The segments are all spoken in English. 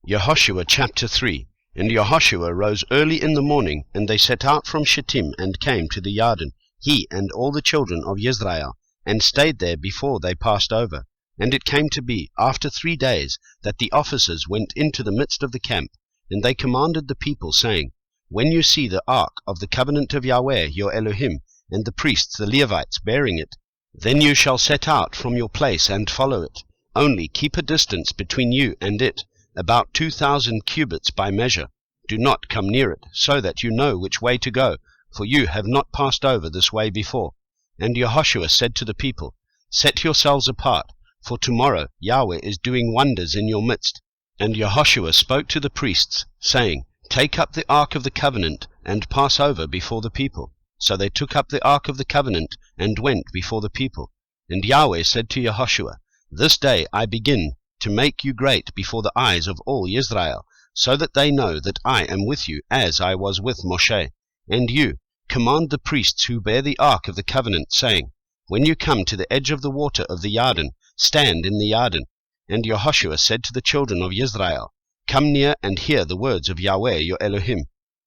Yehoshua chapter 3. And Yehoshua rose early in the morning, and they set out from Shittim, and came to the Yarden, he and all the children of Israel, and stayed there before they passed over. And it came to be, after 3 days, that the officers went into the midst of the camp, and they commanded the people, saying, When you see the ark of the covenant of Yahweh your Elohim, and the priests the Levites bearing it, then you shall set out from your place and follow it. Only keep a distance between you and it, about 2,000 cubits by measure. Do not come near it, so that you know which way to go, for you have not passed over this way before. And Yehoshua said to the people, Set yourselves apart, for tomorrow Yahweh is doing wonders in your midst. And Yehoshua spoke to the priests, saying, Take up the ark of the covenant, and pass over before the people. So they took up the ark of the covenant, and went before the people. And Yahweh said to Yehoshua, This day I begin to make you great before the eyes of all Israel, so that they know that I am with you, as I was with Moshe. And you, command the priests who bear the ark of the covenant, saying, When you come to the edge of the water of the Yarden, stand in the Yarden. And Yehoshua said to the children of Israel, Come near and hear the words of Yahweh your Elohim.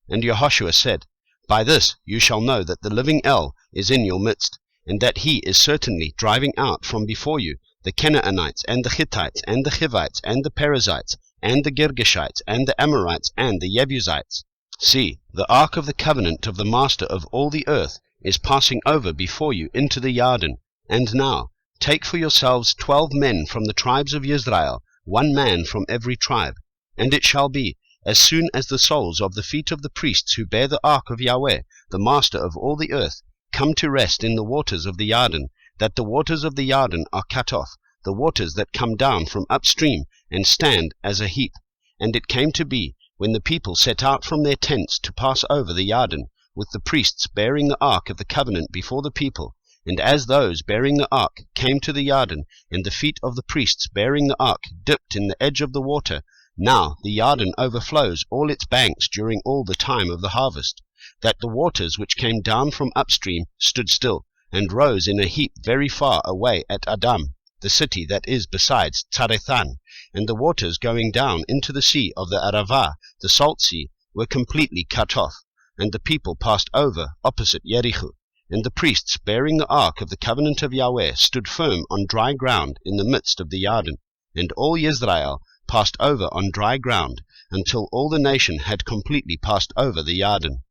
And Yehoshua said, By this you shall know that the living El is in your midst, and that he is certainly driving out from before you the Canaanites, and the Hittites, and the Hivites, and the Perizzites, and the Girgashites, and the Amorites, and the Jebusites. See, the ark of the covenant of the master of all the earth is passing over before you into the Yarden. And now, take for yourselves 12 men from the tribes of Israel, 1 man from every tribe. And it shall be, as soon as the soles of the feet of the priests who bear the ark of Yahweh, the master of all the earth, come to rest in the waters of the Yarden, that the waters of the Yarden are cut off, the waters that come down from upstream, and stand as a heap. And it came to be, when the people set out from their tents to pass over the Yarden, with the priests bearing the ark of the covenant before the people, and as those bearing the ark came to the Yarden, and the feet of the priests bearing the ark dipped in the edge of the water, now the Yarden overflows all its banks during all the time of the harvest, that the waters which came down from upstream stood still, and rose in a heap very far away at Adam, the city that is besides Tzarethan, and the waters going down into the sea of the Arava, the salt sea, were completely cut off, and the people passed over opposite Jericho. And the priests bearing the ark of the covenant of Yahweh stood firm on dry ground in the midst of the Yarden, and all Israel passed over on dry ground, until all the nation had completely passed over the Yarden.